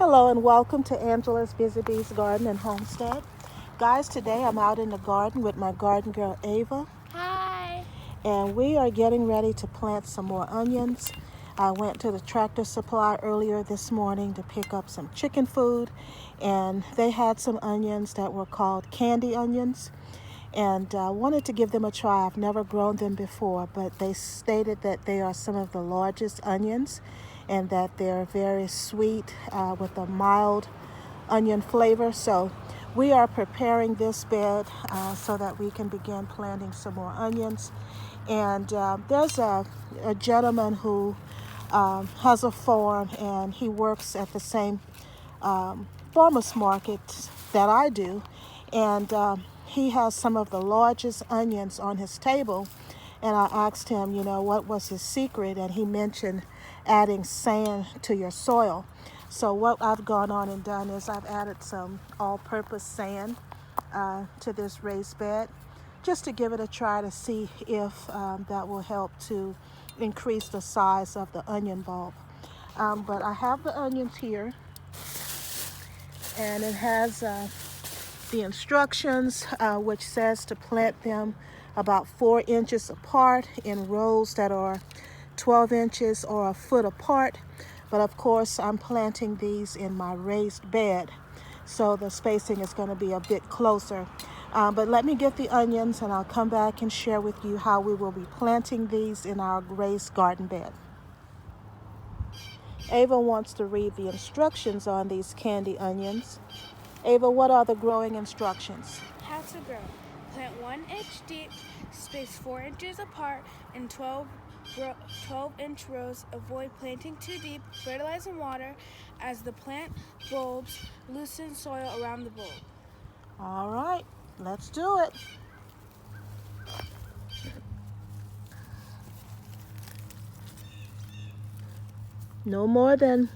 Hello and welcome to Angela's Busy Bees Garden and Homestead. Guys, today I'm out in the garden with my garden girl Ava. Hi. And we are getting ready to plant some more onions. I went to the Tractor Supply earlier this morning to pick up some chicken food, and they had some onions that were called candy onions, and I wanted to give them a try. I've never grown them before, but they stated that they are some of the largest onions and that they're very sweet with a mild onion flavor. So we are preparing this bed so that we can begin planting some more onions. And there's a gentleman who has a farm, and he works at the same farmers market that I do. And he has some of the largest onions on his table. And I asked him, what was his secret? And he mentioned adding sand to your soil. So what I've gone on and done is I've added some all-purpose sand to this raised bed, just to give it a try to see if that will help to increase the size of the onion bulb. But I have the onions here, and it has the instructions, which says to plant them about 4 inches apart in rows that are 12 inches or a foot apart. But of course, I'm planting these in my raised bed, so the spacing is going to be a bit closer. But let me get the onions, and I'll come back and share with you how we will be planting these in our raised garden bed. Ava wants to read the instructions on these candy onions. Ava, what are the growing instructions? How to grow. Plant 1 inch deep, space 4 inches apart in 12-inch rows. Avoid planting too deep. Fertilize and water as the plant bulbs. Loosen soil around the bulb. All right, let's do it. No more than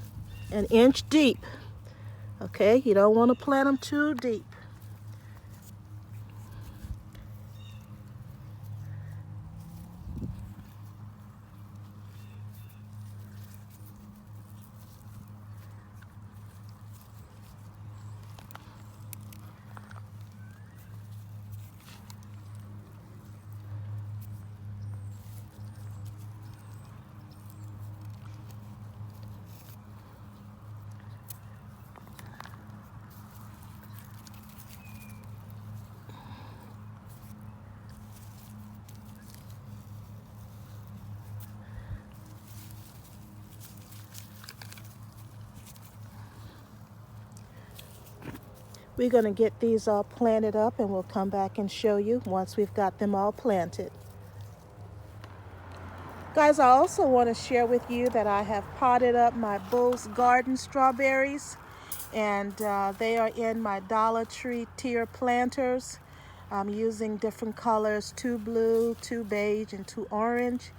an inch deep. Okay, you don't want to plant them too deep. We're going to get these all planted up, and we'll come back and show you once we've got them all planted. Guys, I also want to share with you that I have potted up my Bull's Garden strawberries, and they are in my Dollar Tree tier planters. I'm using different colors, 2 blue, 2 beige, and 2 orange,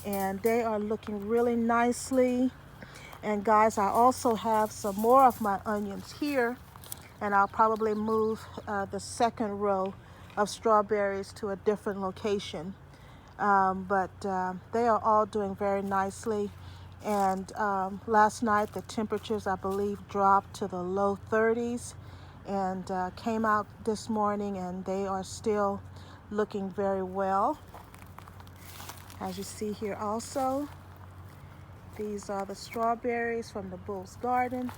and they are looking really nicely. And guys, I also have some more of my onions here, and I'll probably move the second row of strawberries to a different location. But they are all doing very nicely. And last night the temperatures, I believe, dropped to the low 30s, and came out this morning, and they are still looking very well. As you see here also, these are the strawberries from the Bull's Garden.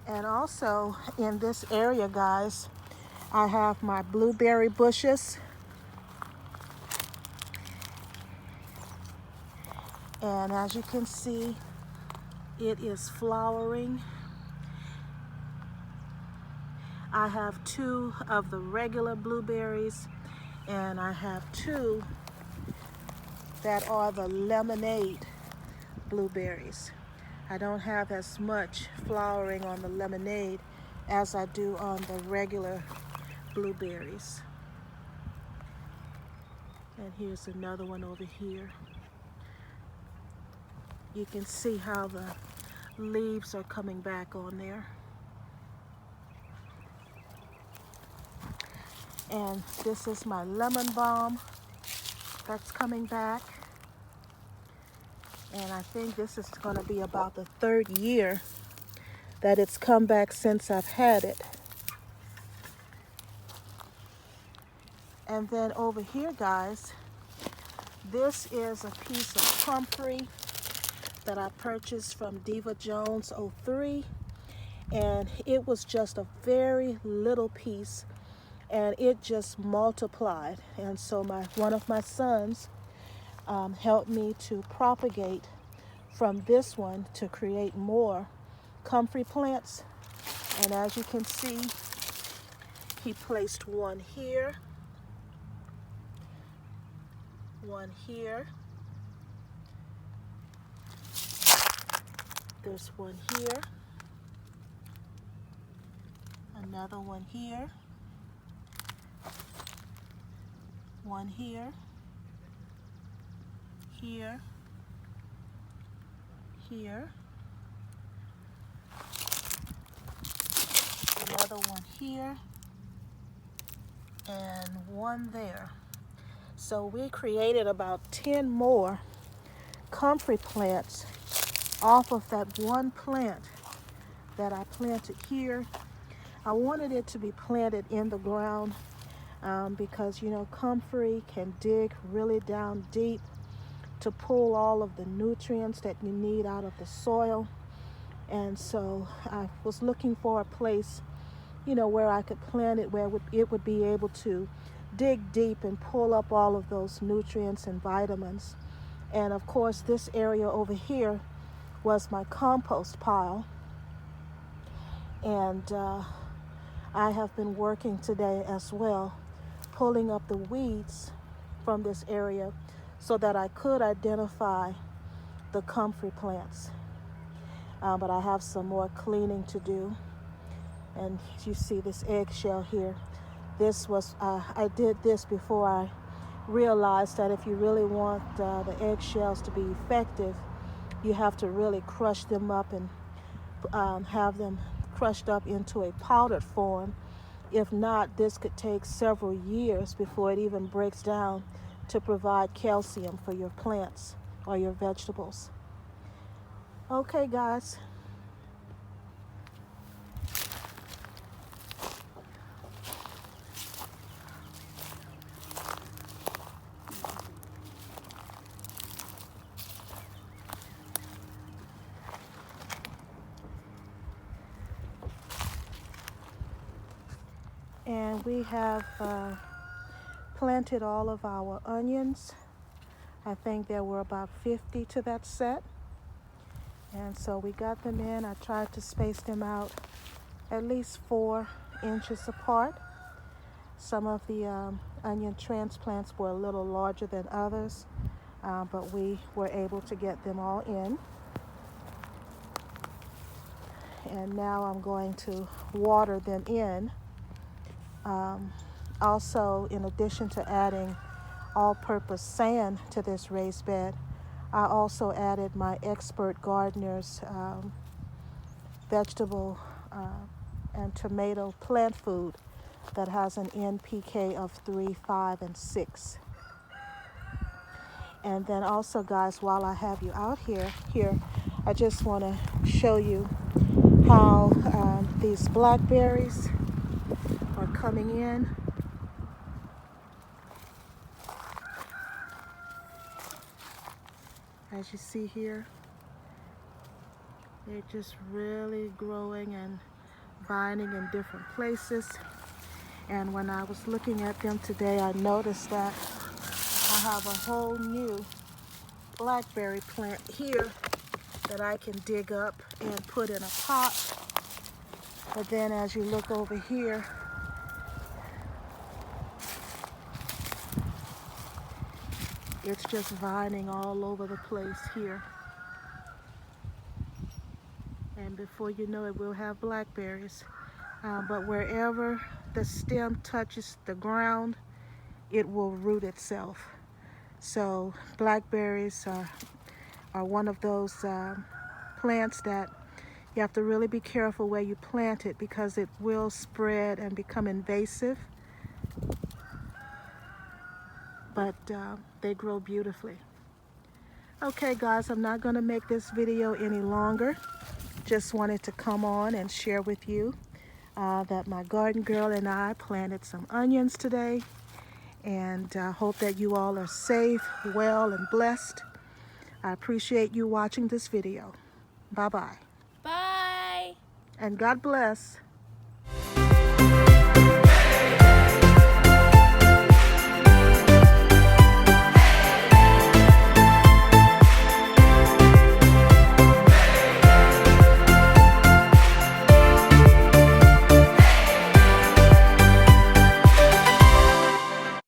And also in this area, guys, I have my blueberry bushes. And as you can see, it is flowering. I have 2 of the regular blueberries, and I have 2 that are the lemonade blueberries. I don't have as much flowering on the lemonade as I do on the regular blueberries. And here's another one over here. You can see how the leaves are coming back on there. And this is my lemon balm that's coming back. And I think this is going to be about the third year that it's come back since I've had it. And then over here, guys, this is a piece of Comfrey that I purchased from Diva Jones 03. And it was just a very little piece, and it just multiplied. And so one of my sons helped me to propagate from this one to create more comfrey plants. And as you can see, he placed one here, one here, there's one here, another one here, one here, here, here, another one here, and one there. So we created about 10 more comfrey plants off of that one plant that I planted here. I wanted it to be planted in the ground because, you know, comfrey can dig really down deep to pull all of the nutrients that you need out of the soil. And so I was looking for a place, you know, where I could plant it, where it would be able to dig deep and pull up all of those nutrients and vitamins. And of course, this area over here was my compost pile. And I have been working today as well, pulling up the weeds from this area so that I could identify the comfrey plants. But I have some more cleaning to do. And you see this eggshell here. This was, I did this before I realized that if you really want the eggshells to be effective, you have to really crush them up and have them crushed up into a powdered form. If not, this could take several years before it even breaks down to provide calcium for your plants or your vegetables. Okay, guys. And we have planted all of our onions. I think there were about 50 to that set. And so we got them in. I tried to space them out at least 4 inches apart. Some of the onion transplants were a little larger than others, but we were able to get them all in. And now I'm going to water them in. Also, in addition to adding all-purpose sand to this raised bed, I also added my Expert Gardener's vegetable and tomato plant food that has an NPK of 3, 5, and 6. And then also, guys, while I have you out here, I just want to show you how these blackberries are coming in. As you see here, they're just really growing and binding in different places. And when I was looking at them today, I noticed that I have a whole new blackberry plant here that I can dig up and put in a pot. But then as you look over here, it's just vining all over the place here. And before you know it, we'll have blackberries. But wherever the stem touches the ground, it will root itself. So blackberries are one of those plants that you have to really be careful where you plant it, because it will spread and become invasive. But they grow beautifully. Okay, guys, I'm not going to make this video any longer. Just wanted to come on and share with you that my garden girl and I planted some onions today. And I hope that you all are safe, well, and blessed. I appreciate you watching this video. Bye-bye. Bye. And God bless.